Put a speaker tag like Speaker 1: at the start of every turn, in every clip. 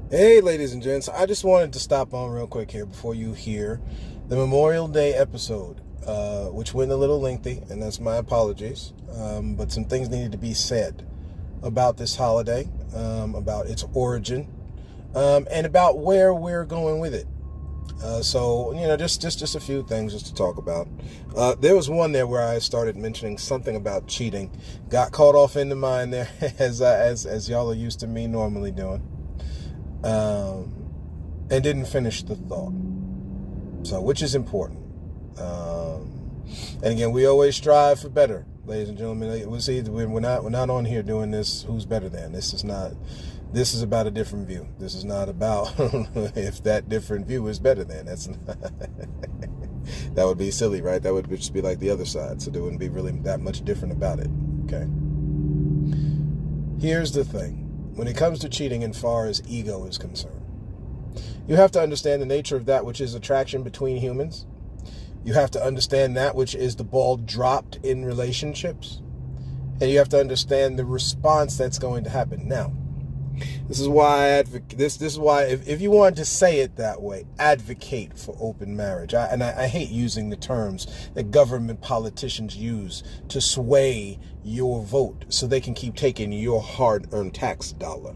Speaker 1: Hey, ladies and gents, I just wanted to stop on real quick here before you hear the Memorial Day episode, which went a little lengthy, and that's my apologies. But some things needed to be said about this holiday, about its origin, and about where we're going with it. Just a few things just to talk about. There was one there where I started mentioning something about cheating, got caught off into mine there, as y'all are used to me normally doing. And didn't finish the thought. So, which is important. And again, we always strive for better, ladies and gentlemen. We'll see, we're not on here doing this who's better than. This is about a different view. This is not about if that different view is better than. That's not, that would be silly, right? That would just be like the other side. So there wouldn't be really that much different about it. Okay. Here's the thing. When it comes to cheating as far as ego is concerned, you have to understand the nature of that which is attraction between humans. You have to understand that which is the ball dropped in relationships. And you have to understand the response that's going to happen. Now, this is why I advocate. This is why, if you want to say it that way, advocate for open marriage. I hate using the terms that government politicians use to sway your vote so they can keep taking your hard-earned tax dollar.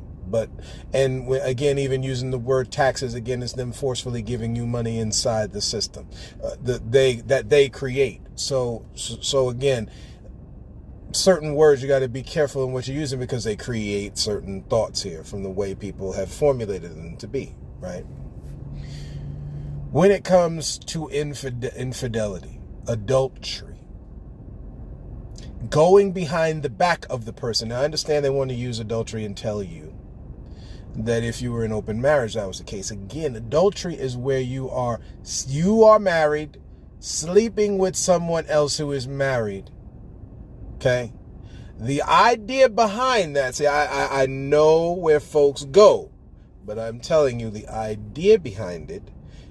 Speaker 1: Again, even using the word taxes again is them forcefully giving you money inside the system that they create. So again, certain words you got to be careful in what you're using because they create certain thoughts here from the way people have formulated them to be, right? When it comes to infidelity, adultery, going behind the back of the person. Now, I understand they want to use adultery and tell you that if you were in open marriage, that was the case. Again, adultery is where you are married, sleeping with someone else who is married. Okay, the idea behind that, see, I know where folks go, but I'm telling you the idea behind it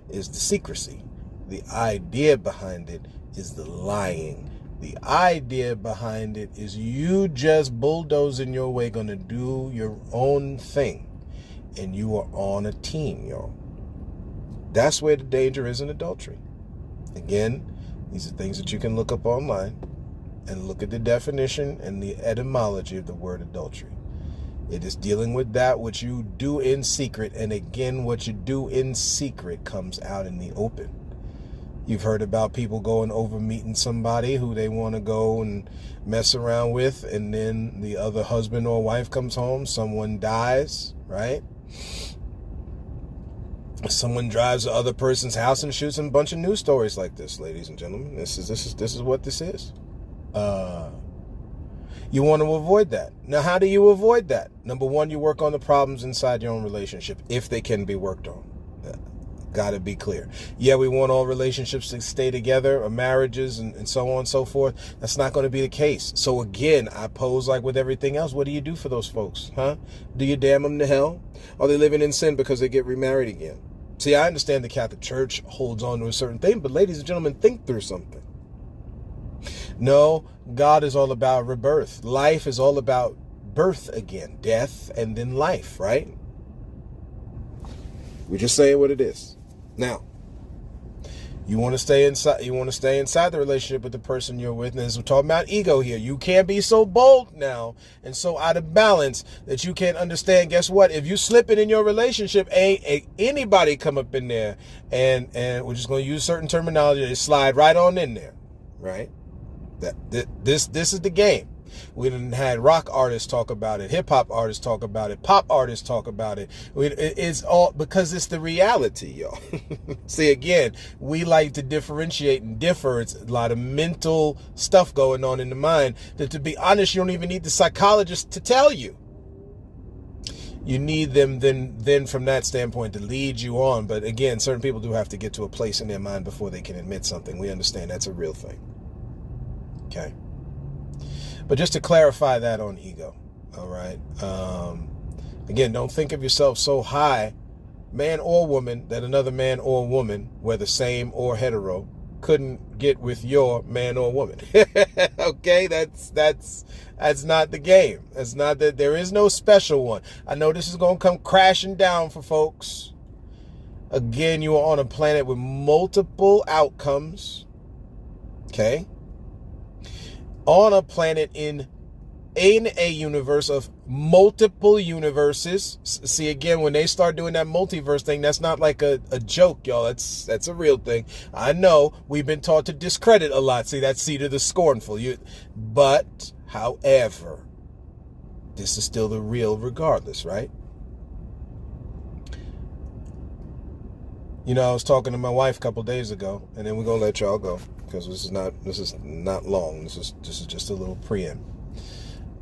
Speaker 1: is the secrecy. The idea behind it is the lying. The idea behind it is you just bulldozing your way, going to do your own thing, and you are on a team, y'all. That's where the danger is in adultery. Again, these are things that you can look up online and look at the definition and the etymology of the word adultery. It is dealing with that which you do in secret, and again, what you do in secret comes out in the open. You've heard about people going over meeting somebody who they want to go and mess around with, and then the other husband or wife comes home, someone dies, right? Someone drives the other person's house and shoots them. A bunch of news stories like this, ladies and gentlemen. This is what this is. You want to avoid that. Now, how do you avoid that? Number one, you work on the problems inside your own relationship, if they can be worked on. Got to be clear. Yeah, we want all relationships to stay together, or marriages and so on and so forth. That's not going to be the case. So again, I pose like with everything else, what do you do for those folks? Huh? Do you damn them to hell? Are they living in sin because they get remarried again? See, I understand the Catholic Church holds on to a certain thing, but ladies and gentlemen, think through something. No, God is all about rebirth. Life is all about birth again, death, and then life, right? We're just saying what it is. Now, you want to stay inside. You want to stay inside the relationship with the person you're with. And we're talking about ego here. You can't be so bold now and so out of balance that you can't understand. Guess what? If you slip it in your relationship, ain't anybody come up in there and we're just going to use certain terminology to slide right on in there, right? This is the game. We done had rock artists talk about it, hip hop artists talk about it, pop artists talk about it. It's all because it's the reality, y'all. See, again, we like to differentiate and differ. It's a lot of mental stuff going on in the mind that, to be honest, you don't even need the psychologist to tell you. You need them then from that standpoint to lead you on. But again, certain people do have to get to a place in their mind before they can admit something. We understand that's a real thing. Okay. But just to clarify that on ego, all right? Again, don't think of yourself so high, man or woman, that another man or woman, whether same or hetero, couldn't get with your man or woman. Okay, that's not the game. That's not that. There is no special one. I know this is going to come crashing down for folks. Again, you are on a planet with multiple outcomes. Okay, on a planet in a universe of multiple universes. See, again, when they start doing that multiverse thing, that's not like a joke, y'all. That's a real thing. I know we've been taught to discredit a lot. See, that's seed of the scornful. But, however, this is still the real regardless, right? You know, I was talking to my wife a couple days ago, and then we're gonna let y'all go because this is not long. This is just a little preamble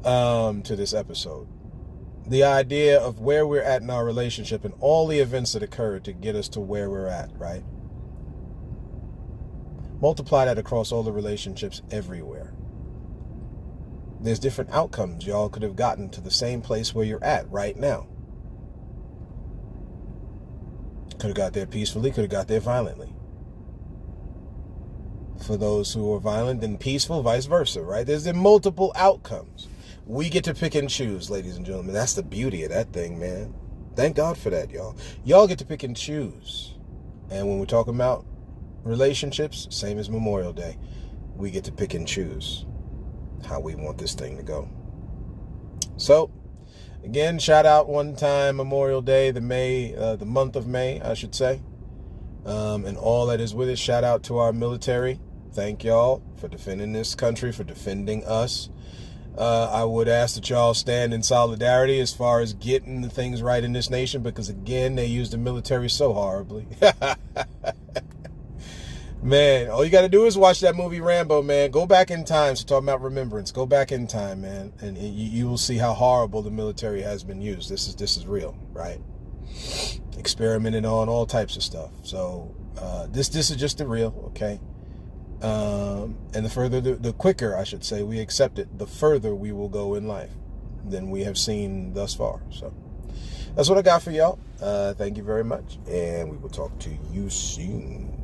Speaker 1: to this episode. The idea of where we're at in our relationship and all the events that occurred to get us to where we're at, right? Multiply that across all the relationships everywhere. There's different outcomes y'all could have gotten to the same place where you're at right now. Could have got there peacefully, could have got there violently. For those who are violent and peaceful, vice versa, right? There's multiple outcomes. We get to pick and choose, ladies and gentlemen. That's the beauty of that thing, man. Thank God for that, y'all. Y'all get to pick and choose. And when we're talking about relationships, same as Memorial Day, we get to pick and choose how we want this thing to go. So, again, shout out one time Memorial Day, the month of May, I should say, and all that is with it. Shout out to our military. Thank y'all for defending this country, for defending us. I would ask that y'all stand in solidarity as far as getting the things right in this nation, because again, they use the military so horribly. Man, all you got to do is watch that movie Rambo, man. Go back in time. So talking about remembrance. Go back in time, man, and you will see how horrible the military has been used. This is real, right? Experimented on all types of stuff. So this is just the real, okay? And the quicker, I should say, we accept it, the further we will go in life than we have seen thus far. So that's what I got for y'all. Thank you very much, and we will talk to you soon.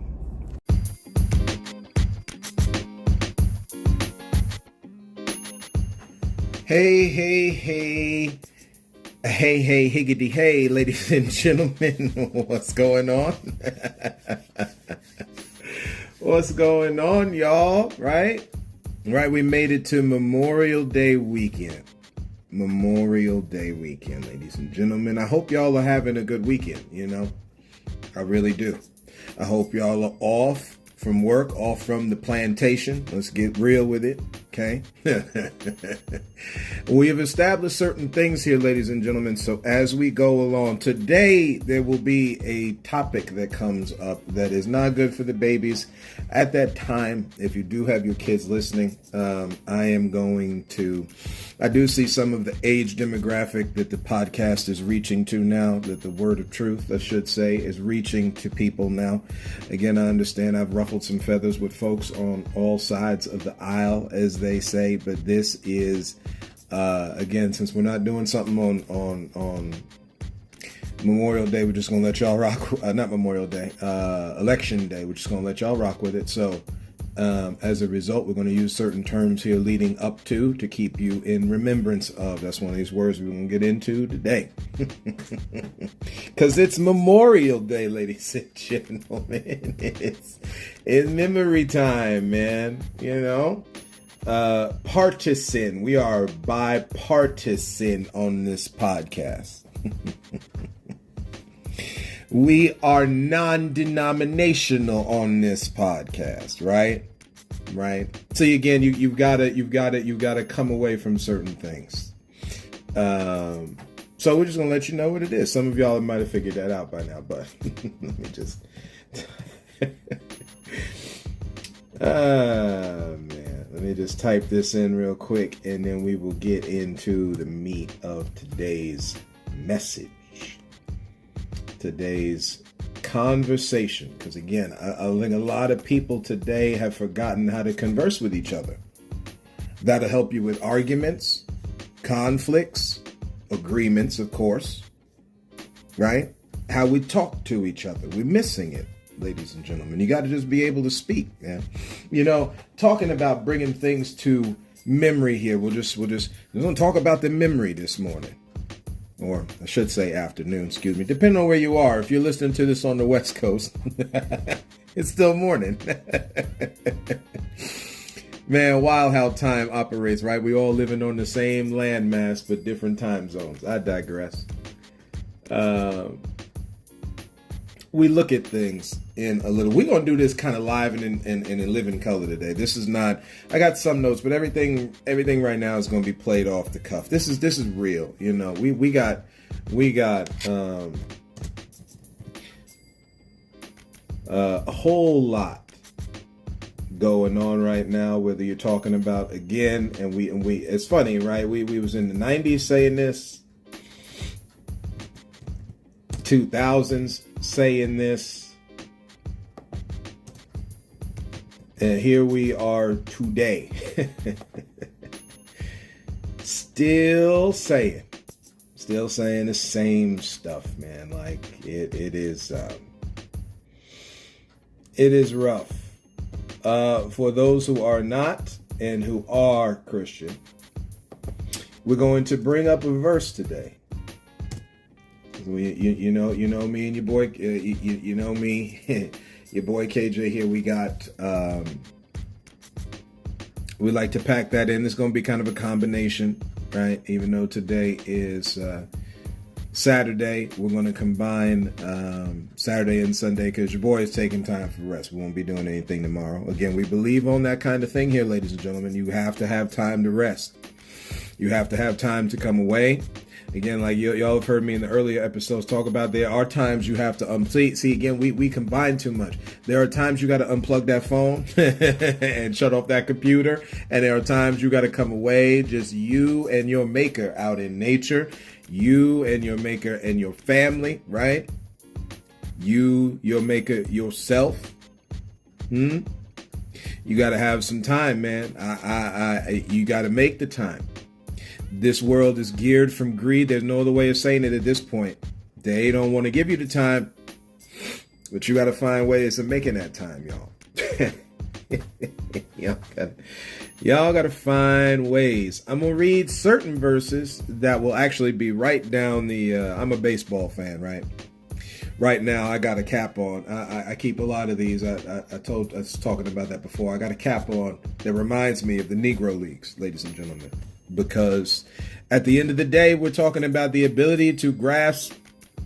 Speaker 1: Hey, higgity, hey, ladies and gentlemen, what's going on? What's going on, y'all? Right, we made it to Memorial Day weekend. Memorial Day weekend, ladies and gentlemen. I hope y'all are having a good weekend, you know. I really do. I hope y'all are off from work, off from the plantation. Let's get real with it, okay? We have established certain things here, ladies and gentlemen, so as we go along, today there will be a topic that comes up that is not good for the babies. At that time, if you do have your kids listening, I do see some of the age demographic that the podcast is reaching to now, that the word of truth, I should say, is reaching to people now. Again, I understand I've ruffled some feathers with folks on all sides of the aisle, as they say, but this is, again, since we're not doing something on Memorial Day, we're just going to let y'all rock, not Memorial Day, Election Day, we're just going to let y'all rock with it. So, as a result, we're going to use certain terms here leading up to keep you in remembrance of. That's one of these words we're going to get into today. Because it's Memorial Day, ladies and gentlemen. It's memory time, man. You know? Partisan. We are bipartisan on this podcast. We are non-denominational on this podcast, right? So again, you've got to come away from certain things. So we're just gonna let you know what it is. Some of y'all might have figured that out by now, but let me just. Man, let me just type this in real quick, and then we will get into the meat of today's message. Today's conversation, because again, I think a lot of people today have forgotten how to converse with each other. That'll help you with arguments, conflicts, agreements, of course, right? How we talk to each other. We're missing it. ladies and gentlemen. You got to just be able to speak, man. Talking about bringing things to memory here. We're going to talk about the memory this morning. Or I should say afternoon, excuse me. Depending on where you are. If you're listening to this on the West Coast, it's still morning. Man, wild how time operates, right? We all living on the same landmass, but different time zones. I digress. We look at things in a little. We're going to do this kind of live and in living color today. This is not, I got some notes, but everything right now is going to be played off the cuff. This is real. We got a whole lot going on right now, whether you're talking about, again, and we it's funny, right? We was in the 90s saying this, 2000s saying this, and here we are today. still saying the same stuff, man. Like it is rough for those who are not and who are Christian. We're going to bring up a verse today. You know me and your boy, you know me, your boy KJ here. We got, we like to pack that in. It's going to be kind of a combination, right? Even though today is Saturday, we're going to combine Saturday and Sunday because your boy is taking time for rest. We won't be doing anything tomorrow. Again, we believe on that kind of thing here, ladies and gentlemen. You have to have time to rest. You have to have time to come away. Again, like y'all have heard me in the earlier episodes talk about, there are times you have to see again, we combine too much. There are times you got to unplug that phone and shut off that computer. And there are times you got to come away, just you and your maker out in nature, you and your maker and your family, right? You, your maker, yourself. You got to have some time, man. You got to make the time. This world is geared from greed. There's no other way of saying it at this point. They don't want to give you the time, but you got to find ways of making that time, y'all. y'all got to find ways. I'm going to read certain verses that will actually be right down the, I'm a baseball fan, right? Right now, I got a cap on. I keep a lot of these. I was talking about that before. I got a cap on that reminds me of the Negro Leagues, ladies and gentlemen. Because at the end of the day, we're talking about the ability to grasp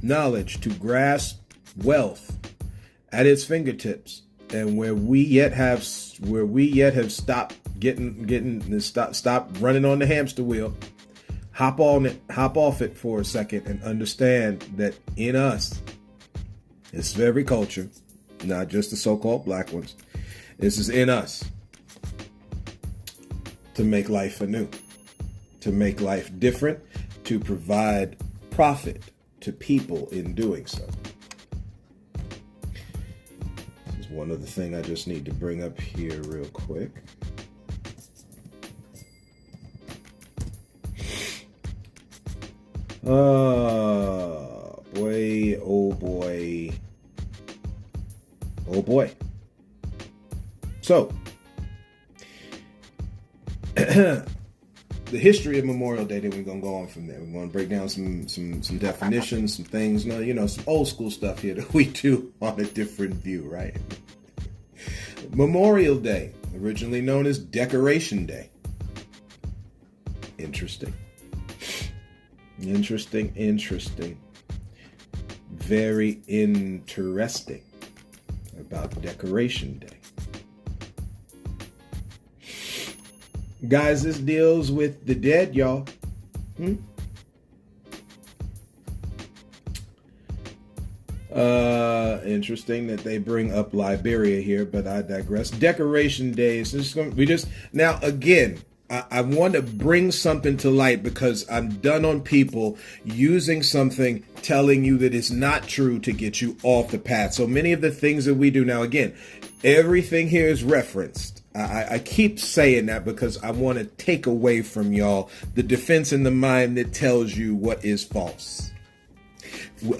Speaker 1: knowledge, to grasp wealth at its fingertips, and where we yet have stopped running on the hamster wheel, hop off it for a second, and understand that in us, this is every culture, not just the so-called black ones. This is in us to make life anew. To make life different, to provide profit to people in doing so. This is one other thing I just need to bring up here real quick. Boy, oh boy. Oh boy. So, the history of Memorial Day, then we're going to go on from there. We're going to break down some definitions, some things, some old school stuff here that we do on a different view, right? Memorial Day, originally known as Decoration Day. Interesting. Very interesting about Decoration Day. Guys, this deals with the dead, y'all. Interesting that they bring up Liberia here, but I digress. Decoration Days. Now, again, I want to bring something to light because I'm done on people using something, telling you that it's not true to get you off the path. So many of the things that we do now, again, everything here is referenced. I keep saying that because I want to take away from y'all the defense in the mind that tells you what is false.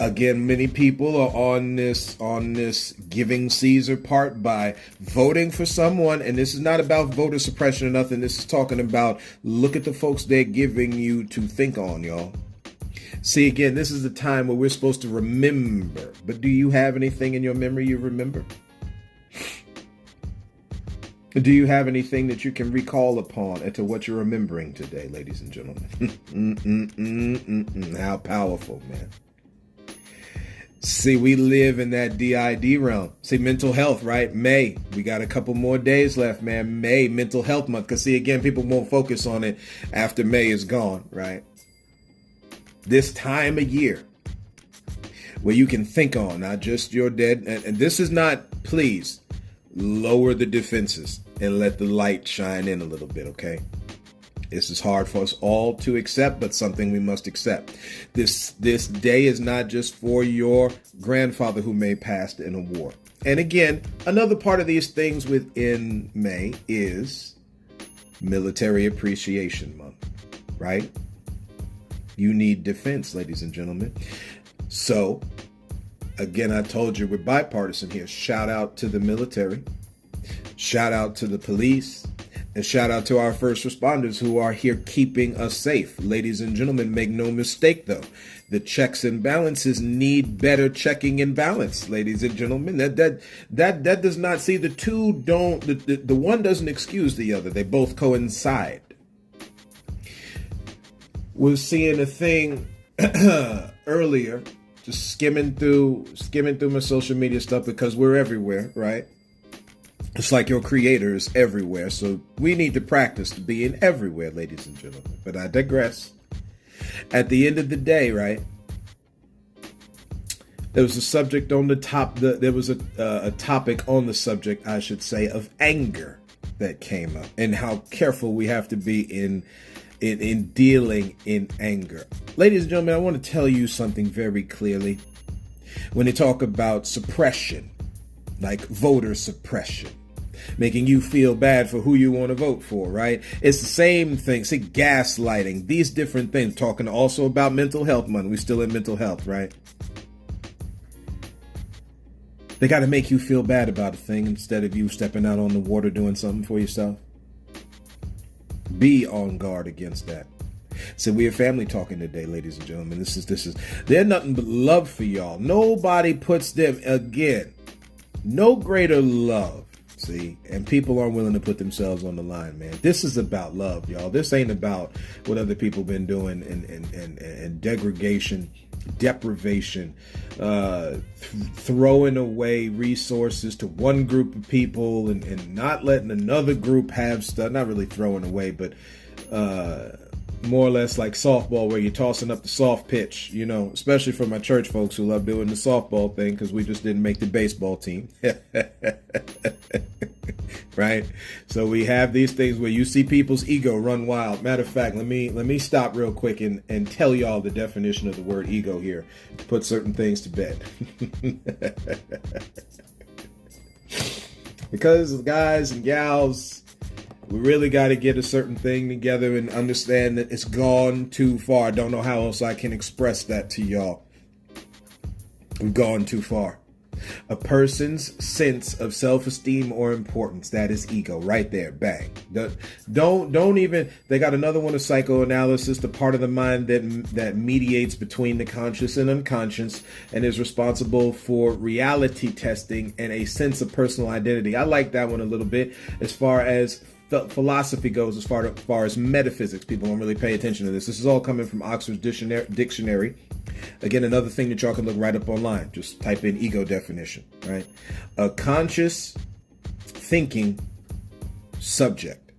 Speaker 1: Again, many people are on this giving Caesar part by voting for someone. And this is not about voter suppression or nothing. This is talking about, look at the folks they're giving you to think on, y'all. See, again, this is the time where we're supposed to remember. But do you have anything in your memory you remember? Do you have anything that you can recall upon as to what you're remembering today, ladies and gentlemen? How powerful, man. See, we live in that DID realm. See, mental health, right? May. We got a couple more days left, man. May, mental health month. Because, see, again, people won't focus on it after May is gone, right? This time of year where you can think on, not just your dead. And this is not, please, lower the defenses and let the light shine in a little bit, okay? This is hard for us all to accept, but something we must accept. This day is not just for your grandfather who may passed in a war. And again, another part of these things within May is Military Appreciation Month, right? You need defense, ladies and gentlemen. So, again, I told you we're bipartisan here. Shout out to the military. Shout out to the police. And shout out to our first responders who are here keeping us safe. Ladies and gentlemen, make no mistake, though. The checks and balances need better checking and balance, ladies and gentlemen. That does not, see, the two don't, the one doesn't excuse the other. They both coincide. Was seeing a thing earlier, just skimming through my social media stuff, because we're everywhere, right? It's like your creator is everywhere. So we need to practice to being everywhere, ladies and gentlemen. But I digress. At the end of the day, right? There was a subject on the top. There was a topic on the subject, I should say, of anger that came up, and how careful we have to be in dealing in anger. Ladies and gentlemen, I want to tell you something very clearly. When they talk about suppression, like voter suppression, making you feel bad for who you want to vote for, right? It's the same thing. See, gaslighting, these different things. Talking also about mental health month. We're still in mental health, right? They got to make you feel bad about a thing instead of you stepping out on the water doing something for yourself. Be on guard against that. So we're family talking today, ladies and gentlemen. This is they're nothing but love for y'all. Nobody puts them, again, no greater love. See, and people aren't willing to put themselves on the line, man. This is about love, y'all. This ain't about what other people been doing and degradation, deprivation, throwing away resources to one group of people and not letting another group have stuff. Not really throwing away, but more or less like softball, where you're tossing up the soft pitch, you know, especially for my church folks who love doing the softball thing because we just didn't make the baseball team. Right? So we have these things where you see people's ego run wild. Matter of fact, let me stop real quick and tell y'all the definition of the word ego here to put certain things to bed. Because guys and gals, we really got to get a certain thing together and understand that it's gone too far. I don't know how else I can express that to y'all. We've gone too far. A person's sense of self-esteem or importance, that is ego right there. Bang. Don't even, they got another one of psychoanalysis, the part of the mind that mediates between the conscious and unconscious and is responsible for reality testing and a sense of personal identity. I like that one a little bit as far as philosophy goes, as far as metaphysics. People don't really pay attention to this. This is all coming from Oxford's dictionary. Again, another thing that y'all can look right up online. Just type in ego definition, right? A conscious thinking subject.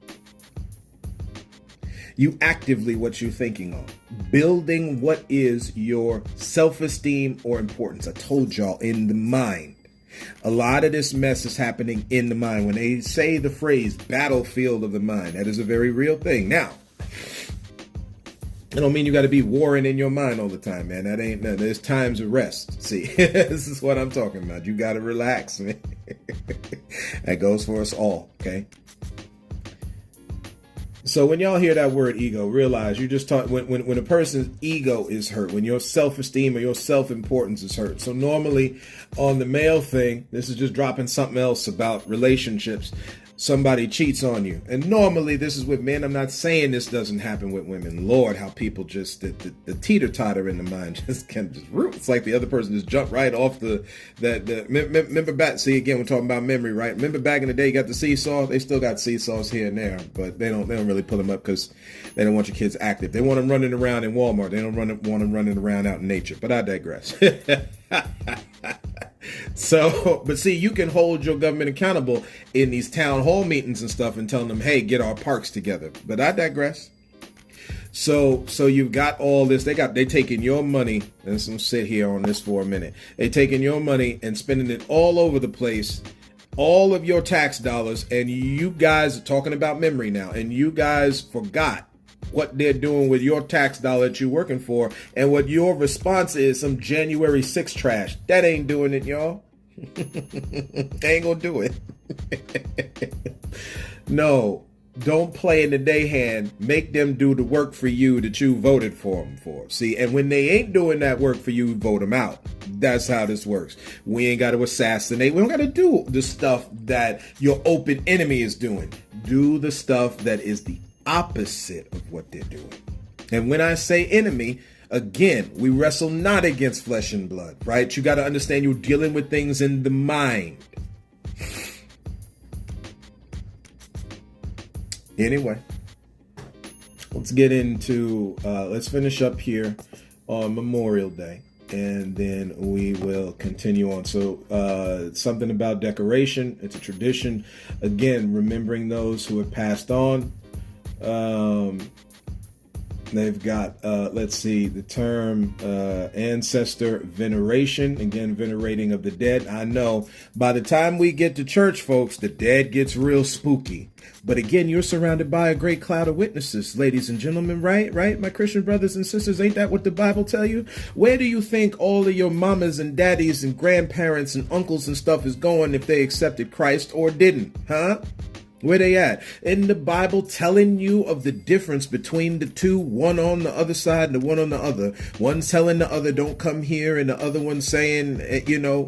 Speaker 1: You actively what you're thinking on. Building what is your self-esteem or importance. I told y'all, in the mind. A lot of this mess is happening in the mind. When they say the phrase battlefield of the mind, that is a very real thing. Now, I don't mean you got to be warring in your mind all the time, man. That ain't, there's times of rest. See, this is what I'm talking about. You got to relax, man. That goes for us all, okay? So when y'all hear that word ego, realize you just talk when a person's ego is hurt, when your self-esteem or your self-importance is hurt. So normally on the male thing, this is just dropping something else about relationships. Somebody cheats on you. And normally this is with men. I'm not saying this doesn't happen with women. Lord, how people just, the teeter-totter in the mind just can just root. It's like the other person just jumped right off remember back, see again, we're talking about memory, right? Remember back in the day, you got the seesaw? They still got seesaws here and there, but they don't really pull them up because they don't want your kids active. They want them running around in Walmart. They don't want them running around out in nature, but I digress. So, but see, you can hold your government accountable in these town hall meetings and stuff and tell them, hey, get our parks together. But I digress. So you've got all this. They taking your money. Let's sit here on this for a minute. They taking your money and spending it all over the place, all of your tax dollars. And you guys are talking about memory now. And you guys forgot what they're doing with your tax dollar that you're working for, and what your response is some January 6th trash. That ain't doing it, y'all. They ain't gonna do it. No, don't play in the day hand. Make them do the work for you that you voted for them for. See, and when they ain't doing that work for you, vote them out. That's how this works. We ain't got to assassinate. We don't got to do the stuff that your open enemy is doing. Do the stuff that is the opposite of what they're doing. And when I say enemy, again, we wrestle not against flesh and blood, right? You got to understand you're dealing with things in the mind. Anyway, let's get into, let's finish up here on Memorial Day, and then we will continue on. So something about decoration. It's a tradition. Again, remembering those who have passed on. They've got, let's see, the term ancestor veneration. Again, venerating of the dead. I know by the time we get to church, folks, the dead gets real spooky. But again, you're surrounded by a great cloud of witnesses, ladies and gentlemen, right? Right? My Christian brothers and sisters, ain't that what the Bible tell you? Where do you think all of your mamas and daddies and grandparents and uncles and stuff is going if they accepted Christ or didn't? Huh? Where they at? In the Bible telling you of the difference between the two, one on the other side and the one on the other. One telling the other, don't come here, and the other one saying,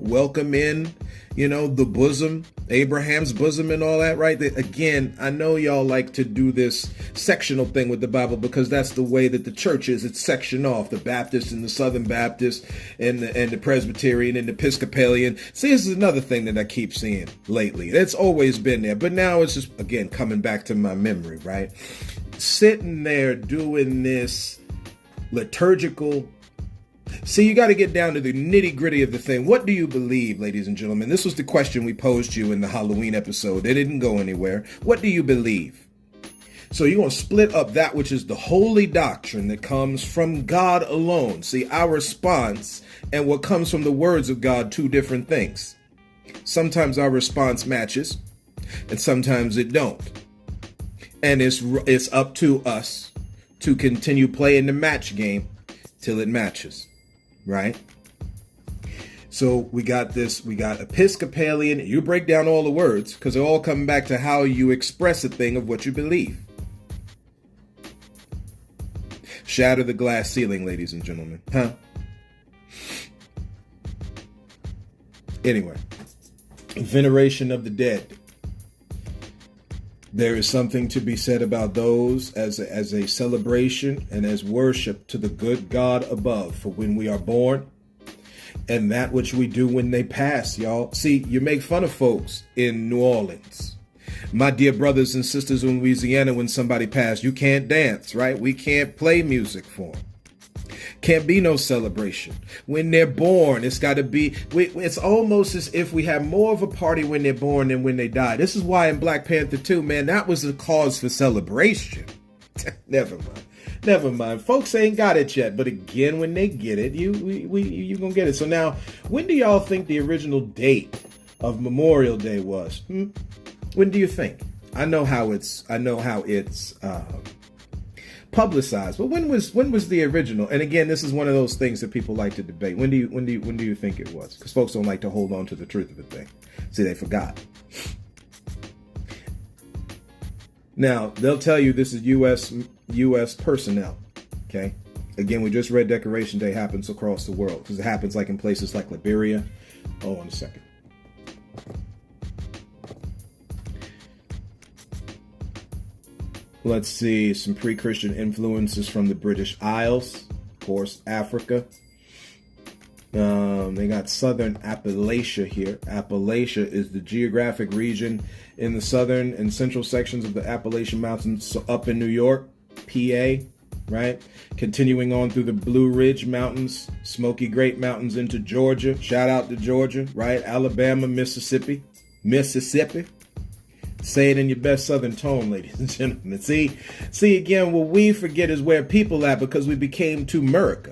Speaker 1: welcome in, the bosom, Abraham's bosom and all that, right? Again, I know y'all like to do this sectional thing with the Bible because that's the way that the church is. It's sectioned off, the Baptist and the Southern Baptist and the Presbyterian and the Episcopalian. See, this is another thing that I keep seeing lately. It's always been there, but now it's just, again, coming back to my memory, right? Sitting there doing this liturgical. See, you got to get down to the nitty gritty of the thing. What do you believe, ladies and gentlemen? This was the question we posed you in the Halloween episode. It didn't go anywhere. What do you believe? So you're going to split up that which is the holy doctrine that comes from God alone. See, our response and what comes from the words of God, two different things. Sometimes our response matches and sometimes it don't. And it's up to us to continue playing the match game till it matches. Right? So we got Episcopalian. You break down all the words because they're all coming back to how you express a thing of what you believe. Shatter the glass ceiling, ladies and gentlemen. Huh? Anyway, veneration of the dead. There is something to be said about those as a celebration and as worship to the good God above for when we are born and that which we do when they pass, y'all. See, you make fun of folks in New Orleans. My dear brothers and sisters in Louisiana, when somebody passed, you can't dance, right? We can't play music for them. Can't be no celebration. When they're born, it's got to be, it's almost as if we have more of a party when they're born than when they die. This is why in Black Panther 2, man, that was a cause for celebration. Never mind. Folks ain't got it yet. But again, when they get it, you gonna get it. So now, when do y'all think the original date of Memorial Day was? When do you think? I know how it's publicized, but when was the original? And again, this is one of those things that people like to debate. When do you think it was? Because folks don't like to hold on to the truth of the thing. See, they forgot. Now, they'll tell you this is U.S. personnel, okay? Again, we just read Decoration Day happens across the world because it happens like in places like Liberia. Hold on a second. Let's see, some pre-Christian influences from the British Isles, of course, Africa. They got Southern Appalachia here. Appalachia is the geographic region in the southern and central sections of the Appalachian Mountains, so up in New York, PA, right? Continuing on through the Blue Ridge Mountains, Smoky Great Mountains into Georgia. Shout out to Georgia, right? Alabama, Mississippi. Say it in your best Southern tone, ladies and gentlemen. See again, what we forget is where people at because we became too America.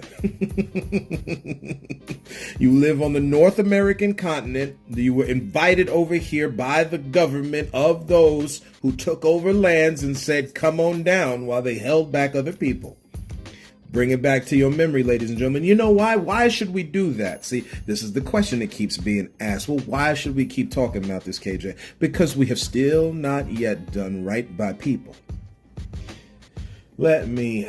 Speaker 1: You live on the North American continent. You were invited over here by the government of those who took over lands and said, come on down, while they held back other people. Bring it back to your memory, ladies and gentlemen. You know why? Why should we do that? See, this is the question that keeps being asked. Well, why should we keep talking about this, KJ? Because we have still not yet done right by people. Let me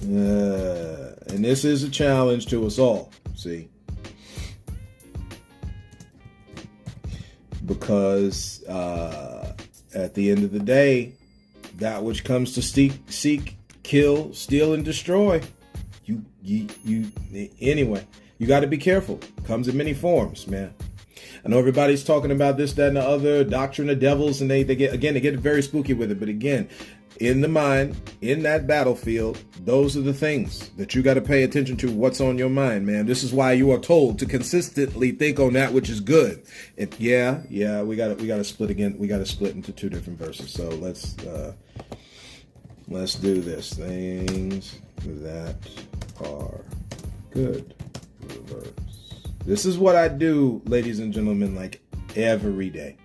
Speaker 1: and this is a challenge to us all, see? Because at the end of the day, that which comes to seek, kill, steal, and destroy, anyway, you got to be careful. Comes in many forms, man. I know everybody's talking about this, that, and the other, doctrine of devils, and they get very spooky with it. But again, in the mind, in that battlefield, those are the things that you got to pay attention to. What's on your mind, man? This is why you are told to consistently think on that which is good. And we got to split again. We got to split into two different verses. So let's do this. Things that are good. Reverse. This is what I do, ladies and gentlemen, like every day.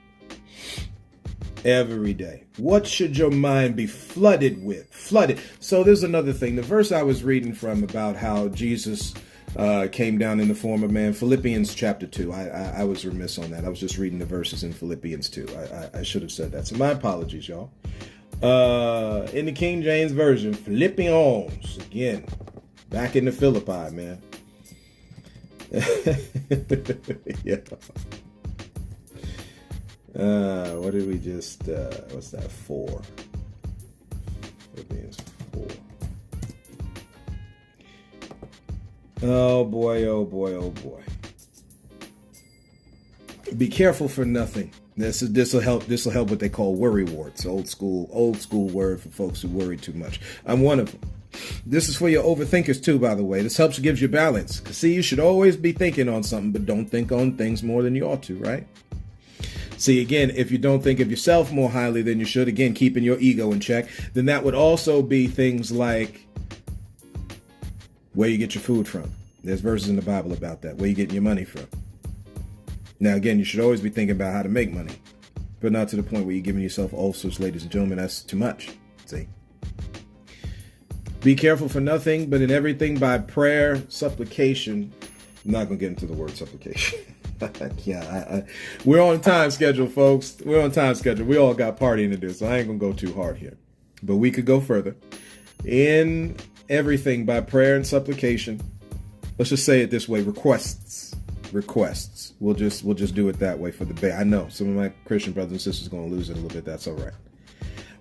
Speaker 1: Every day. What should your mind be flooded with? Flooded. So there's another thing. The verse I was reading from about how Jesus came down in the form of man, Philippians chapter 2. I was remiss on that. I was just reading the verses in Philippians 2. I should have said that. So my apologies, y'all. In the King James Version, Philippians. Again, back in the Philippi, man. Yeah. What did we just, what's that, 4? Philippians 4. Oh boy, oh boy, oh boy. Be careful for nothing. This will help what they call worry warts. Old school word for folks who worry too much. I'm one of them. This is for your overthinkers too, by the way. This helps gives you balance. See, you should always be thinking on something, but don't think on things more than you ought to, right? See, again, if you don't think of yourself more highly than you should, again, keeping your ego in check, then that would also be things like where you get your food from. There's verses in the Bible about that, where you getting your money from. Now, again, you should always be thinking about how to make money, but not to the point where you're giving yourself ulcers, ladies and gentlemen. That's too much. See? Be careful for nothing, but in everything by prayer, supplication. I'm not going to get into the word supplication. We're on time schedule, folks. We're on time schedule. We all got partying to do, so I ain't going to go too hard here. But we could go further. In everything by prayer and supplication. Let's just say it this way. Requests. We'll just do it that way for the day. I know some of my Christian brothers and sisters are going to lose it a little bit. That's all right.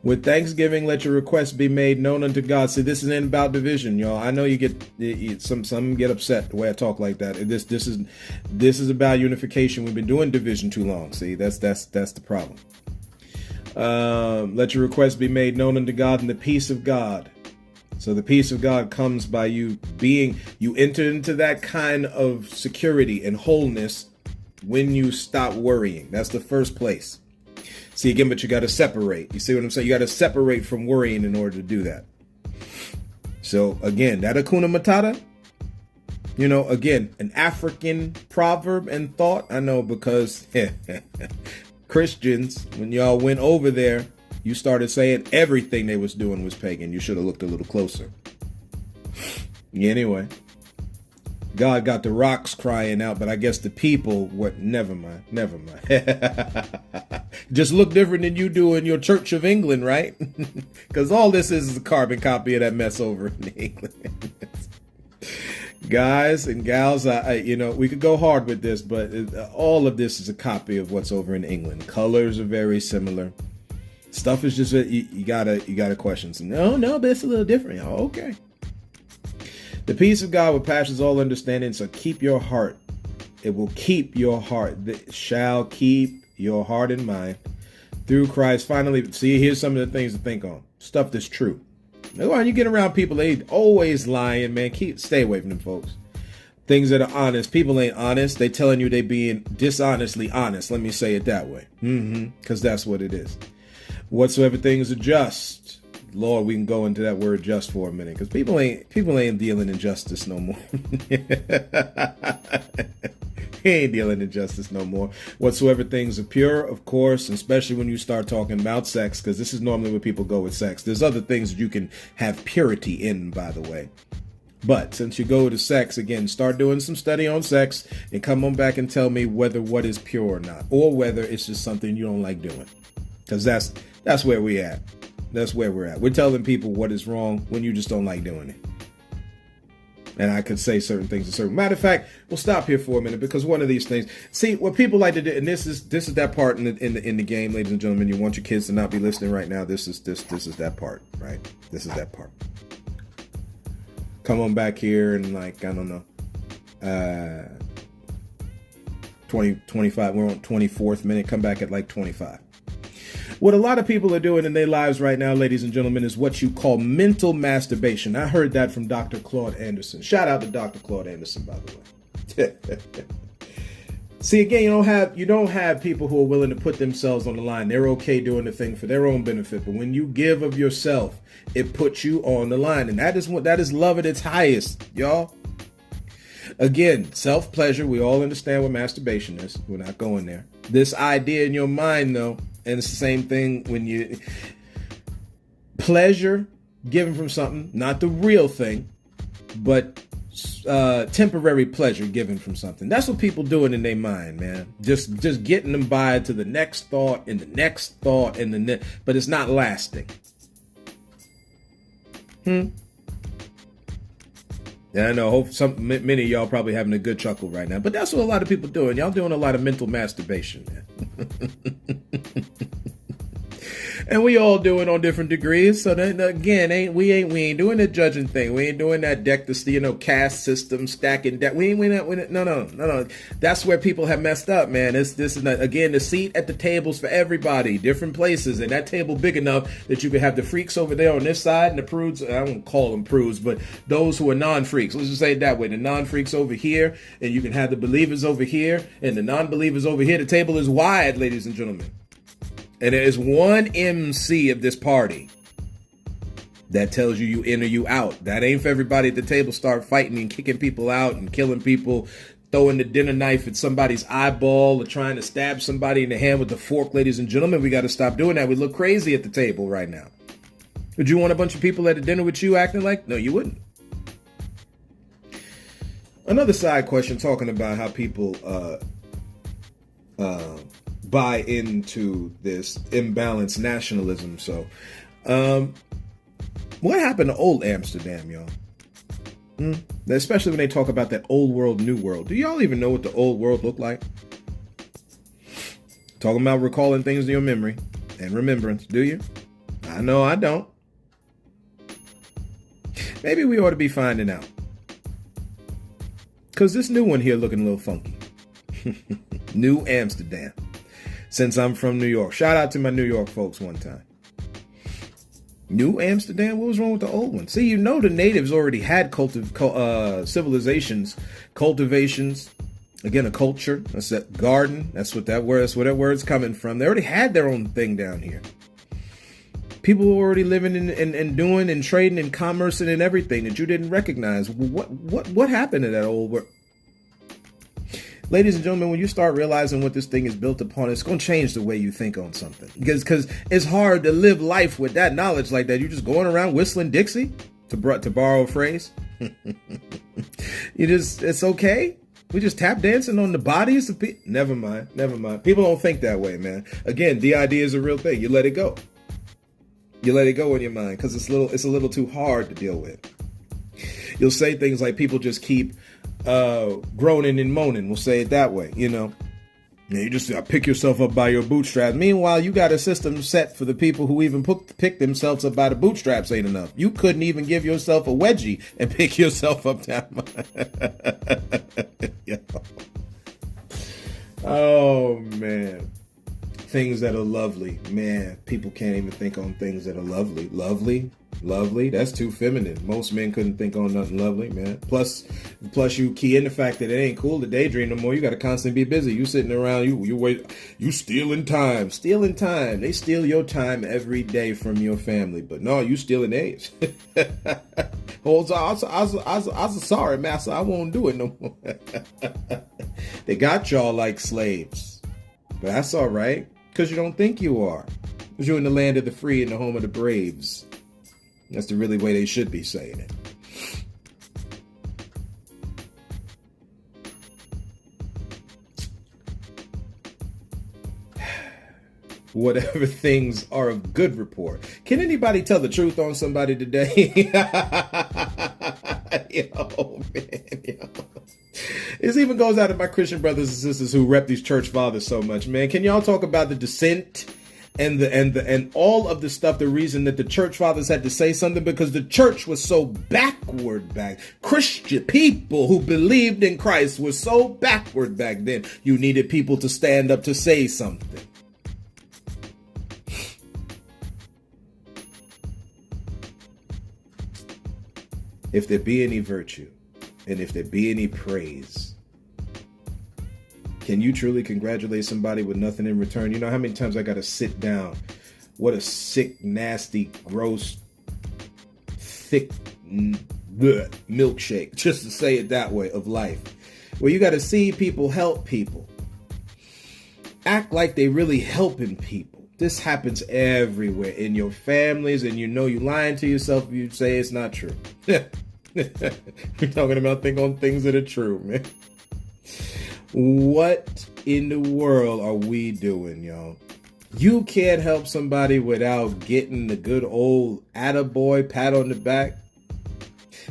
Speaker 1: With thanksgiving, let your requests be made known unto God. See, this isn't about division, y'all. I know you get some get upset the way I talk like that. This is about unification. We've been doing division too long. See, that's the problem. Let your requests be made known unto God, and the peace of God. So the peace of God comes by you enter into that kind of security and wholeness when you stop worrying. That's the first place. See, again, but you got to separate. You see what I'm saying? You got to separate from worrying in order to do that. So, again, that Hakuna Matata, again, an African proverb and thought. I know because Christians, when y'all went over there, you started saying everything they was doing was pagan. You should have looked a little closer. Anyway, God got the rocks crying out, but I guess the people, never mind. Just look different than you do in your Church of England, right? Because all this is a carbon copy of that mess over in England. Guys and gals, we could go hard with this, but all of this is a copy of what's over in England. Colors are very similar. Stuff is just, you gotta question. No, but it's a little different. Oh, okay. The peace of God, which passes all understanding, so keep your heart. It will keep your heart. It shall keep your heart and mind through Christ. Finally, see, here's some of the things to think on. Stuff that's true. When you get around people, they always lying, man. Stay away from them folks. Things that are honest. People ain't honest. They telling you they being dishonestly honest. Let me say it that way. Because that's what it is. Whatsoever things are just. Lord, we can go into that word just for a minute, because people ain't dealing in justice no more. He ain't dealing in justice no more. Whatsoever things are pure, of course, especially when you start talking about sex, because this is normally where people go with sex. There's other things that you can have purity in, by the way. But since you go to sex, again, start doing some study on sex and come on back and tell me whether what is pure or not, or whether it's just something you don't like doing, because that's where we at. That's where we're at. We're telling people what is wrong when you just don't like doing it. And I could say certain things. Matter of fact, we'll stop here for a minute, because one of these things. See, what people like to do, and this is that part in the game, ladies and gentlemen. You want your kids to not be listening right now. This is that part, right? This is that part. Come on back here and I don't know, 25. We're on 24th minute. Come back at 25. What a lot of people are doing in their lives right now, ladies and gentlemen, is what you call mental masturbation. I heard that from Dr. Claude Anderson. Shout out to Dr. Claude Anderson, by the way. See, again, you don't have people who are willing to put themselves on the line. They're okay doing the thing for their own benefit. But when you give of yourself, it puts you on the line. And that is love at its highest, y'all. Again, self-pleasure. We all understand what masturbation is. We're not going there. This idea in your mind, though, and it's the same thing when you pleasure given from something, not the real thing, but temporary pleasure given from something. That's what people doing in their mind, man. Just getting them by to the next thought and the next thought and the next, but it's not lasting. Yeah, I know. Many of y'all probably having a good chuckle right now, but that's what a lot of people doing. Y'all doing a lot of mental masturbation, man. And we all do it on different degrees. So then, again, we ain't doing the judging thing. We ain't doing that caste system stacking deck. No. That's where people have messed up, man. This is not, again, the seat at the tables for everybody, different places, and that table big enough that you can have the freaks over there on this side and the prudes. I won't call them prudes, but those who are non-freaks. Let's just say it that way. The non-freaks over here, and you can have the believers over here, and the non-believers over here. The table is wide, ladies and gentlemen. And there is one MC of this party that tells you in or you out. That ain't for everybody at the table start fighting and kicking people out and killing people, throwing the dinner knife at somebody's eyeball or trying to stab somebody in the hand with the fork. Ladies and gentlemen, we got to stop doing that. We look crazy at the table right now. Would you want a bunch of people at a dinner with you acting like? No, you wouldn't. Another side question talking about how people buy into this imbalanced nationalism. So, what happened to old Amsterdam, y'all? Especially when they talk about that old world, new world. Do y'all even know what the old world looked like? Talking about recalling things to your memory and remembrance, do you? I know I don't. Maybe we ought to be finding out. Because this new one here looking a little funky. New Amsterdam. Since I'm from New York. Shout out to my New York folks one time. New Amsterdam? What was wrong with the old one? See, the natives already had civilizations, cultivations. Again, a culture. That's that garden. That's what that word's coming from. They already had their own thing down here. People were already living and doing and trading and commercing and everything that you didn't recognize. What happened to that old world? Ladies and gentlemen, when you start realizing what this thing is built upon, it's going to change the way you think on something. Because it's hard to live life with that knowledge like that. You're just going around whistling Dixie, to borrow a phrase. It's okay. We just tap dancing on the bodies of people. Never mind. People don't think that way, man. Again, DID is a real thing. You let it go. You let it go in your mind because it's a little too hard to deal with. You'll say things like people just keep groaning and moaning. We'll say it that way, you know. You just pick yourself up by your bootstraps. Meanwhile, you got a system set for the people who even pick themselves up by the bootstraps ain't enough. You couldn't even give yourself a wedgie and pick yourself up that much. Oh, man. Things that are lovely. Man, people can't even think on things that are lovely. Lovely? That's too feminine. Most men couldn't think on nothing lovely, man. Plus you key in the fact that it ain't cool to daydream no more. You got to constantly be busy. You sitting around, you stealing time. They steal your time every day from your family. But no, you stealing theirs. I was sorry, master. I won't do it no more. They got y'all like slaves. But that's all right. Because you don't think you are. Because you're in the land of the free and the home of the braves. That's the really way they should be saying it. Whatever things are of good report. Can anybody tell the truth on somebody today? Yo, man, yo. This even goes out to my Christian brothers and sisters who rep these church fathers so much, man. Can y'all talk about the dissent and all of the stuff, the reason that the church fathers had to say something? Because the church was so backward back. Christian people who believed in Christ were so backward back then. You needed people to stand up to say something. If there be any virtue, and if there be any praise, can you truly congratulate somebody with nothing in return? You know how many times I got to sit down? What a sick, nasty, gross, thick milkshake, just to say it that way, of life. Where you got to see people help people. Act like they really helping people. This happens everywhere in your families, and you know you lying to yourself if you say it's not true. We're talking about things that are true, man. What in the world are we doing, y'all? You can't help somebody without getting the good old attaboy pat on the back.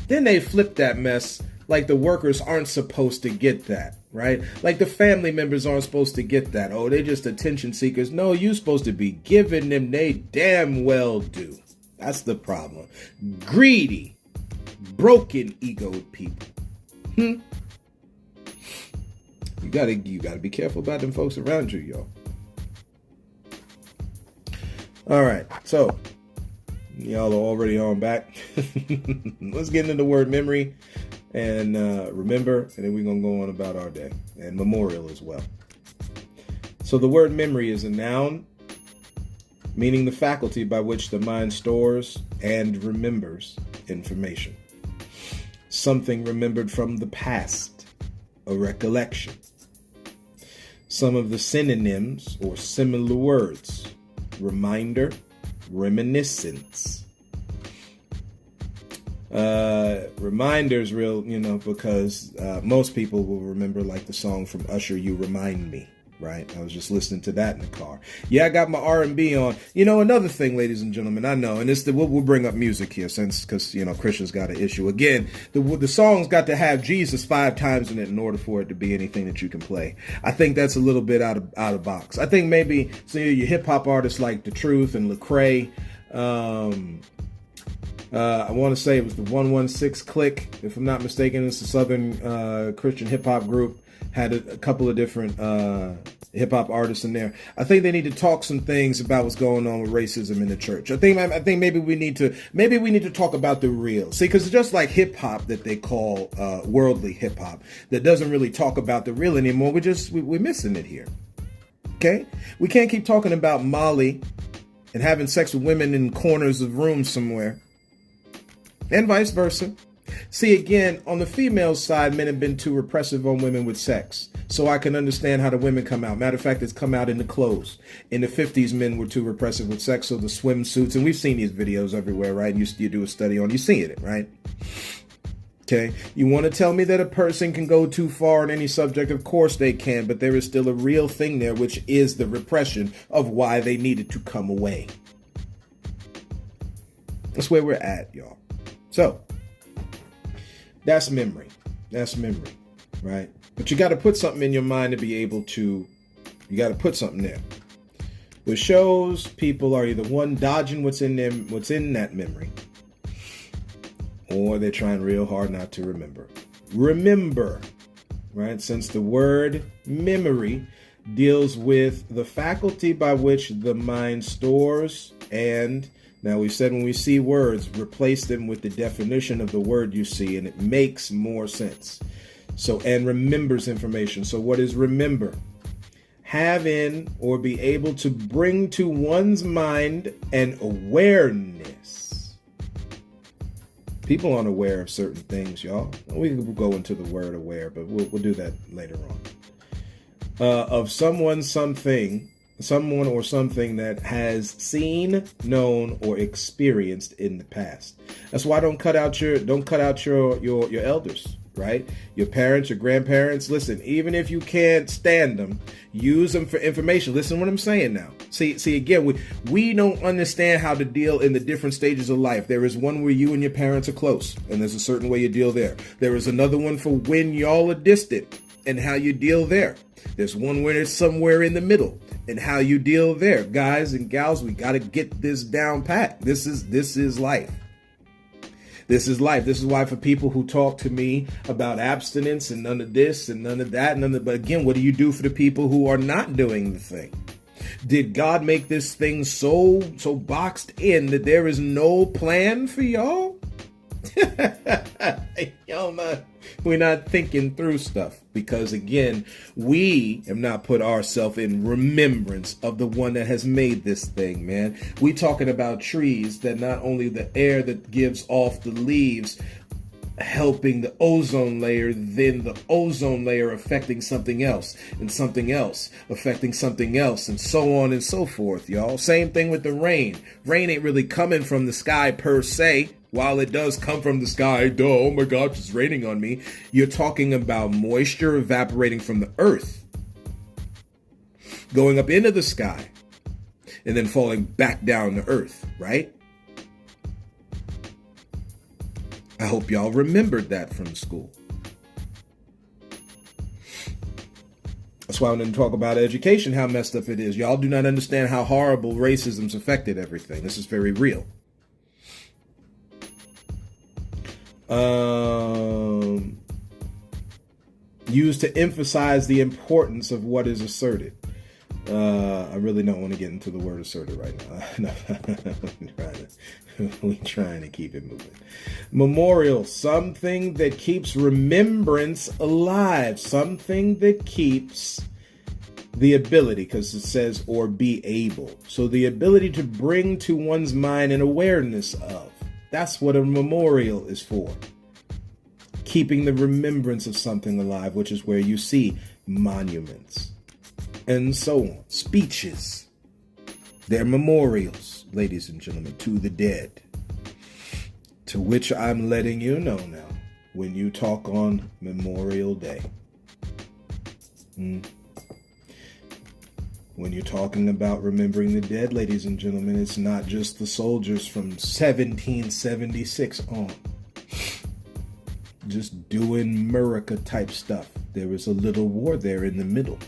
Speaker 1: Then they flip that mess like the workers aren't supposed to get that, right? Like the family members aren't supposed to get that. Oh, they're just attention seekers. No, you're supposed to be giving them. They damn well do. That's the problem. Greedy, broken egoed people. You gotta be careful about them folks around you, y'all. All right, so y'all are already on back. Let's get into the word memory and remember, and then we're gonna go on about our day and memorial as well. So the word memory is a noun meaning the faculty by which the mind stores and remembers information. Something remembered from the past, a recollection. Some of the synonyms or similar words: reminder, reminiscence. Reminder's real, because most people will remember like the song from Usher, "You Remind Me," right? I was just listening to that in the car. Yeah, I got my R&B on. Another thing, ladies and gentlemen, I know, and we'll bring up music here because Christians got an issue. Again, the song's got to have Jesus 5 times in it in order for it to be anything that you can play. I think that's a little bit out of box. I think maybe your hip hop artists like The Truth and Lecrae. I want to say it was the 116 Click, if I'm not mistaken. It's a Southern Christian hip hop group. Had a couple of different hip hop artists in there. I think they need to talk some things about what's going on with racism in the church. I think maybe we need to talk about the real. See, because just like hip hop that they call worldly hip hop, that doesn't really talk about the real anymore. We're missing it here. Okay, we can't keep talking about Molly and having sex with women in corners of rooms somewhere, and vice versa. See, again, on the female side, men have been too repressive on women with sex. So I can understand how the women come out. Matter of fact, it's come out in the clothes. In the 50s, men were too repressive with sex. So the swimsuits, and we've seen these videos everywhere, right? You do a study on, you see it, right? Okay, you want to tell me that a person can go too far in any subject? Of course they can, but there is still a real thing there, which is the repression of why they needed to come away. That's where we're at, y'all. So, that's memory. That's memory, right? But you got to put something in your mind to be able to, you got to put something there. Which shows people are either one, dodging what's in them, what's in that memory, or they're trying real hard not to remember. Remember, right? Since the word memory deals with the faculty by which the mind stores, and now we said when we see words, replace them with the definition of the word you see, and it makes more sense. So, and remembers information. So what is remember? Have in or be able to bring to one's mind an awareness. People aren't aware of certain things, y'all. We can go into the word aware, but we'll do that later on. Of someone, something, someone or something that has seen, known, or experienced in the past. That's why don't cut out your elders, right? Your parents, your grandparents. Listen, even if you can't stand them, use them for information. Listen to what I'm saying now. See again, we don't understand how to deal in the different stages of life. There is one where you and your parents are close, and there's a certain way you deal there. There is another one for when y'all are distant and how you deal there. There's one where it's somewhere in the middle and how you deal there. Guys and gals, we got to get this down pat. This is life. This is life. This is why for people who talk to me about abstinence and none of this and none of that, but again, what do you do for the people who are not doing the thing? Did God make this thing so boxed in that there is no plan for y'all? We're not thinking through stuff because, again, we have not put ourselves in remembrance of the one that has made this thing, man. We talking about trees that not only the air that gives off the leaves helping the ozone layer, then the ozone layer affecting something else and something else affecting something else and so on and so forth, y'all. Same thing with the rain. Rain ain't really coming from the sky per se. While it does come from the sky, duh, oh my gosh, it's raining on me. You're talking about moisture evaporating from the earth, going up into the sky, and then falling back down to earth, right? I hope y'all remembered that from school. That's why when I talk about education, how messed up it is. Y'all do not understand how horrible racism's affected everything. This is very real. Used to emphasize the importance of what is asserted. I really don't want to get into the word asserted right now. We're trying to keep it moving. Memorial, something that keeps remembrance alive, something that keeps the ability, because it says or be able. So the ability to bring to one's mind an awareness of. That's what a memorial is for. Keeping the remembrance of something alive, which is where you see monuments and so on. Speeches. They're memorials, ladies and gentlemen, to the dead. To which I'm letting you know now when you talk on Memorial Day. When you're talking about remembering the dead, ladies and gentlemen, it's not just the soldiers from 1776 on. Just doing America type stuff. There was a little war there in the middle.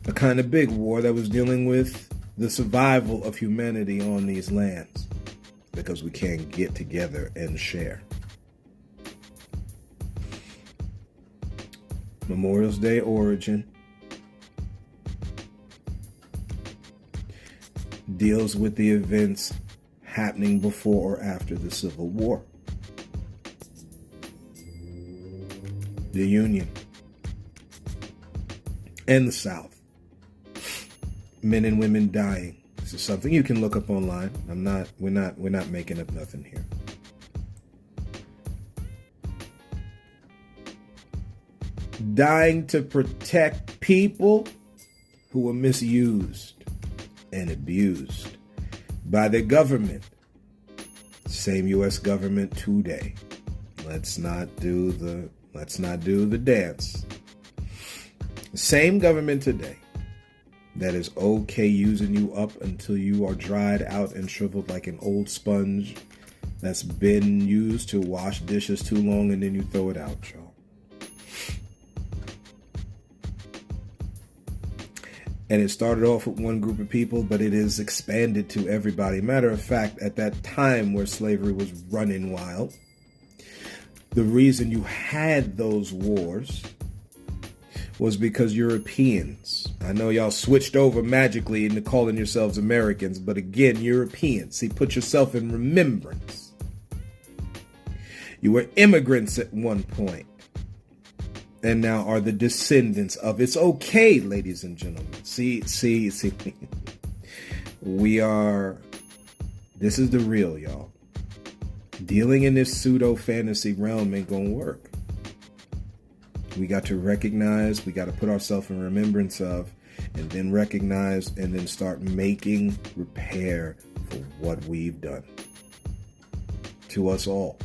Speaker 1: A kind of big war that was dealing with the survival of humanity on these lands because we can't get together and share. Memorial Day origin deals with the events happening before or after the Civil War. The Union and the South. Men and women dying. This is something you can look up online. We're not making up nothing here. Dying to protect people who were misused and abused by the government. Same U.S. government today. Let's not do the dance. Same government today that is okay using you up until you are dried out and shriveled like an old sponge that's been used to wash dishes too long, and then you throw it out, y'all. And it started off with one group of people, but it is expanded to everybody. Matter of fact, at that time where slavery was running wild, the reason you had those wars was because Europeans, I know y'all switched over magically into calling yourselves Americans, but again, Europeans. See, put yourself in remembrance. You were immigrants at one point, and now are the descendants of. It's okay, ladies and gentlemen. See. This is the real, y'all. Dealing in this pseudo fantasy realm ain't gonna work. We got to recognize, we got to put ourselves in remembrance of, and then recognize, and then start making repair for what we've done to us all.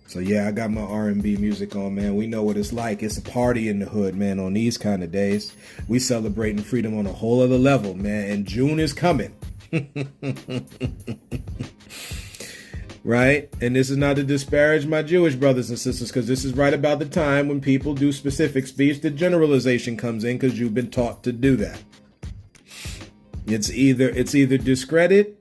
Speaker 1: So yeah, I got my R&B music on, man. We know what it's like. It's a party in the hood, man, on these kind of days. We celebrating freedom on a whole other level, man. And June is coming. Right? And this is not to disparage my Jewish brothers and sisters, because this is right about the time when people do specific speech, the generalization comes in, because you've been taught to do that. It's either discredit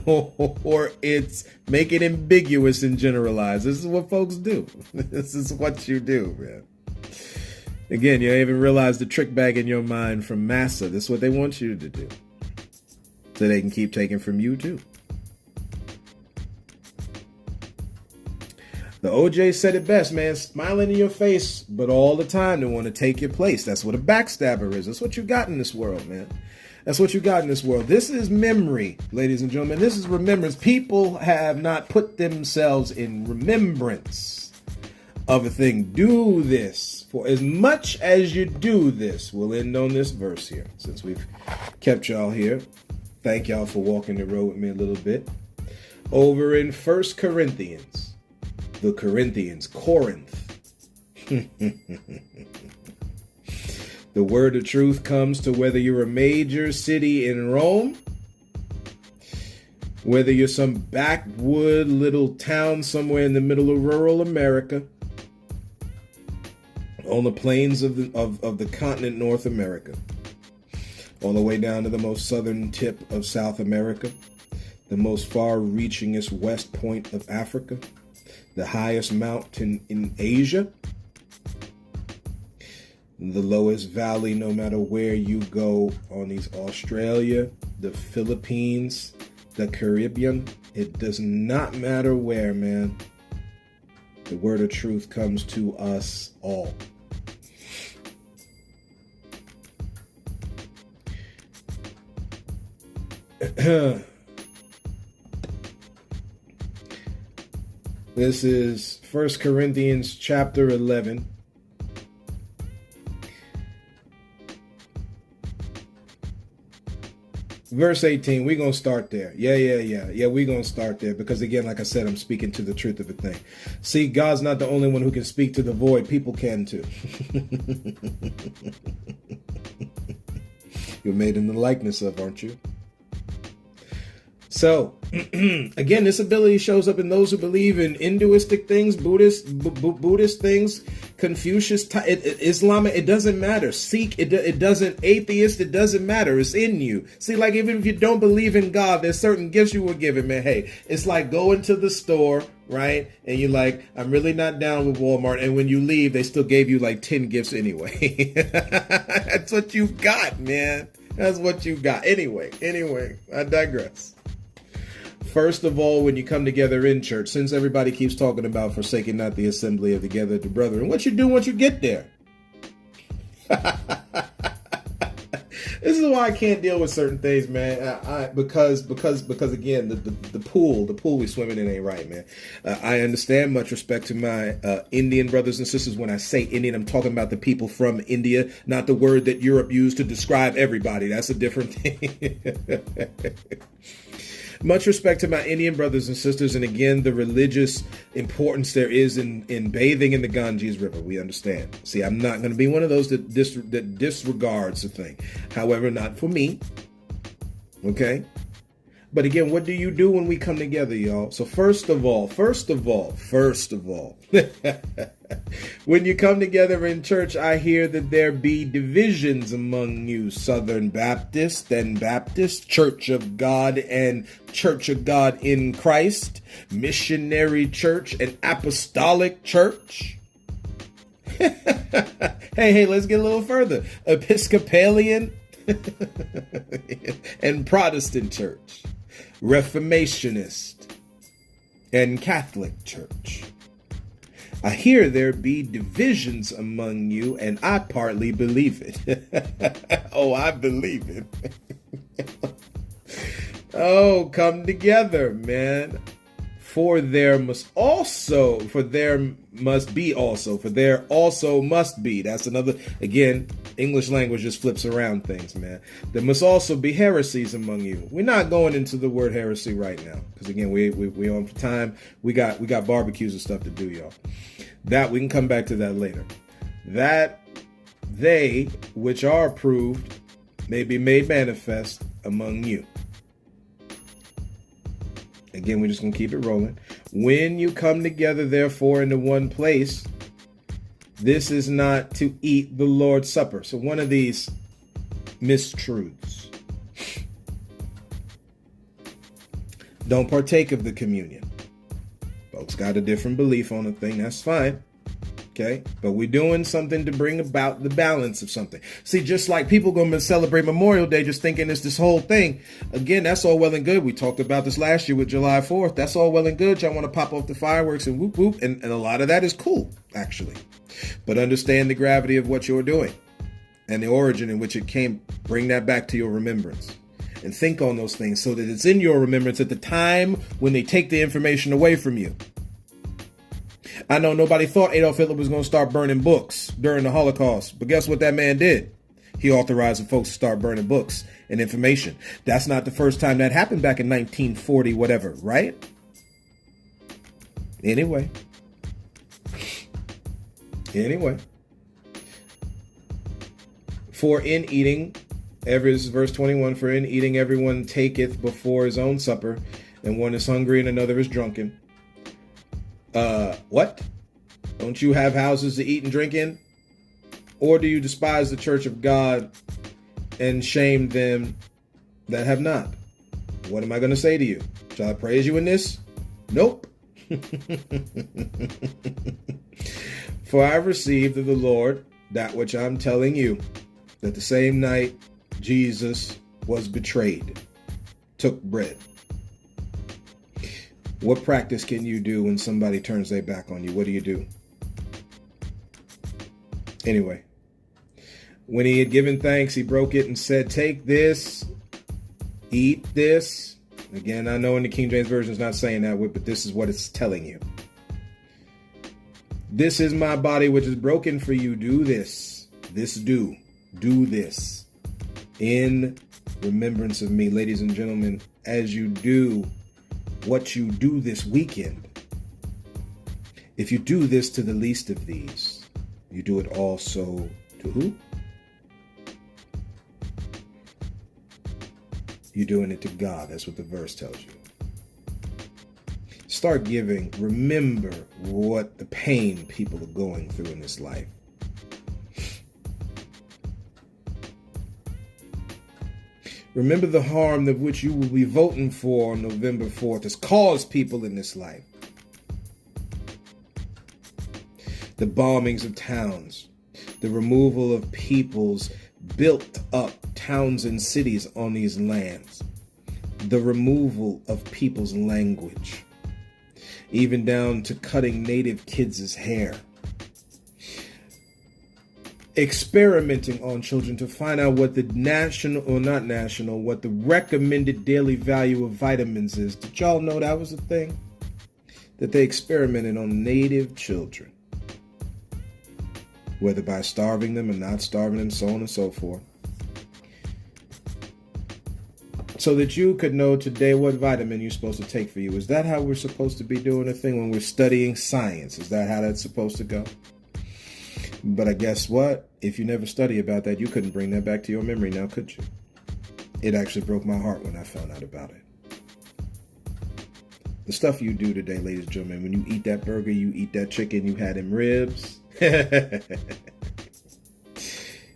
Speaker 1: or it's make it ambiguous and generalize. This is what folks do. This is what you do, man. Again, you don't even realize the trick bag in your mind from massa. This is what they want you to do, so they can keep taking from you too. The OJ said it best, man. Smiling in your face, but all the time they want to take your place. That's what a backstabber is. That's what you got in this world, man. That's what you got in this world. This is memory, ladies and gentlemen. This is remembrance. People have not put themselves in remembrance of a thing. Do this. For as much as you do this, we'll end on this verse here, since we've kept y'all here. Thank y'all for walking the road with me a little bit. Over in 1 Corinthians. The Corinthians, Corinth. The word of truth comes to whether you're a major city in Rome, whether you're some backwood little town somewhere in the middle of rural America, on the plains of the continent North America, all the way down to the most southern tip of South America, the most far-reachingest west point of Africa, the highest mountain in Asia, the lowest valley, no matter where you go on these Australia, the Philippines, the Caribbean. It does not matter where, man. The word of truth comes to us all. This is 1 Corinthians chapter 11. Verse 18, we're going to start there. Yeah, we're going to start there. Because again, like I said, I'm speaking to the truth of a thing. See, God's not the only one who can speak to the void. People can too. You're made in the likeness of, aren't you? So, again, this ability shows up in those who believe in Hinduistic things, Buddhist things, Confucius, Islamic. It doesn't matter. Sikh, it doesn't. Atheist, it doesn't matter. It's in you. See, like even if you don't believe in God, there's certain gifts you were given, man. Hey, it's like going to the store, right? And you're like, I'm really not down with Walmart. And when you leave, they still gave you like 10 gifts anyway. That's what you got, man. That's what you got. Anyway, I digress. First of all, when you come together in church, since everybody keeps talking about forsaking not the assembly of together the brethren, what you do once you get there? This is why I can't deal with certain things, man. Because again, the pool we swimming in ain't right, man. I understand. Much respect to my Indian brothers and sisters. When I say Indian, I'm talking about the people from India, not the word that Europe used to describe everybody. That's a different thing. Much respect to my Indian brothers and sisters, and again, the religious importance there is in bathing in the Ganges River. We understand. See, I'm not going to be one of those that disregards the thing. However, not for me. Okay? But again, what do you do when we come together, y'all? So first of all, when you come together in church, I hear that there be divisions among you, Southern Baptist and Baptist, Church of God and Church of God in Christ, Missionary Church and Apostolic Church. Hey, let's get a little further. Episcopalian and Protestant Church, Reformationist and Catholic Church. I hear there be divisions among you, and I partly believe it. Oh, I believe it. Oh, come together, man. For there must be. That's another, again, English language just flips around things, man. There must also be heresies among you. We're not going into the word heresy right now, because again, we on for time. We got barbecues and stuff to do, y'all. That we can come back to that later. That they which are approved may be made manifest among you. Again, we're just going to keep it rolling. When you come together, therefore, into one place, this is not to eat the Lord's Supper. So one of these mistruths. Don't partake of the communion. Folks got a different belief on a thing. That's fine. Okay, but we're doing something to bring about the balance of something. See, just like people going to celebrate Memorial Day just thinking it's this whole thing. Again, that's all well and good. We talked about this last year with July 4th. That's all well and good. Y'all want to pop off the fireworks and whoop whoop. And a lot of that is cool, actually. But understand the gravity of what you're doing and the origin in which it came. Bring that back to your remembrance. And think on those things so that it's in your remembrance at the time when they take the information away from you. I know nobody thought Adolf Hitler was going to start burning books during the Holocaust, but guess what that man did? He authorized the folks to start burning books and information. That's not the first time that happened back in 1940, whatever, right? Anyway. For in eating, this is verse 21, for in eating everyone taketh before his own supper, and one is hungry and another is drunken. What? Don't you have houses to eat and drink in? Or do you despise the church of God and shame them that have not? What am I going to say to you? Shall I praise you in this? Nope. For I received of the Lord that which I'm telling you, that the same night Jesus was betrayed, took bread. What practice can you do when somebody turns their back on you? What do you do? Anyway, when he had given thanks, he broke it and said, take this, eat this. Again, I know in the King James Version it's not saying that, but this is what it's telling you. This is my body which is broken for you. Do this. Do this in remembrance of me. Ladies and gentlemen, as you do what you do this weekend, if you do this to the least of these, you do it also to who? You're doing it to God. That's what the verse tells you. Start giving. Remember what the pain people are going through in this life. Remember the harm of which you will be voting for on November 4th has caused people in this life. The bombings of towns, the removal of people's built up towns and cities on these lands, the removal of people's language, even down to cutting native kids' hair. experimenting on children to find out what the what the recommended daily value of vitamins is. Did y'all know that was a thing? That they experimented on native children, whether by starving them or not starving them, so on and so forth, so that you could know today what vitamin you're supposed to take for you. Is that how we're supposed to be doing a thing when we're studying science? Is that how that's supposed to go? But I guess what? If you never study about that, you couldn't bring that back to your memory now, could you? It actually broke my heart when I found out about it. The stuff you do today, ladies and gentlemen, when you eat that burger, you eat that chicken, you had them ribs.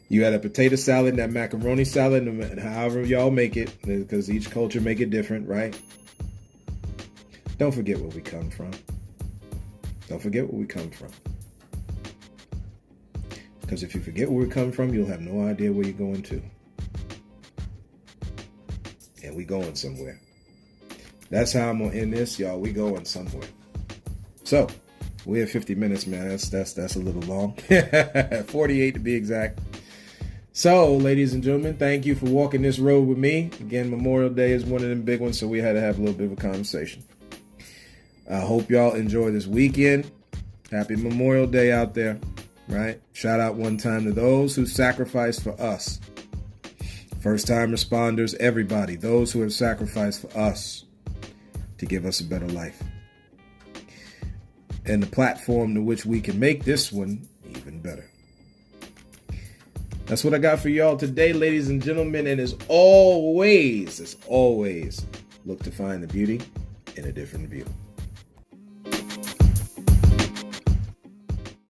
Speaker 1: You had a potato salad, that macaroni salad, however y'all make it, because each culture make it different, right? Don't forget where we come from. Don't forget where we come from. Because if you forget where we come from, you'll have no idea where you're going to. And we going somewhere. That's how I'm going to end this, y'all. We going somewhere. So, we have 50 minutes, man. That's a little long. 48 to be exact. So, ladies and gentlemen, thank you for walking this road with me. Again, Memorial Day is one of them big ones, so we had to have a little bit of a conversation. I hope y'all enjoy this weekend. Happy Memorial Day out there, right? Shout out one time to those who sacrificed for us. First-time responders, everybody, those who have sacrificed for us to give us a better life. And the platform to which we can make this one even better. That's what I got for y'all today, ladies and gentlemen. And as always, look to find the beauty in a different view.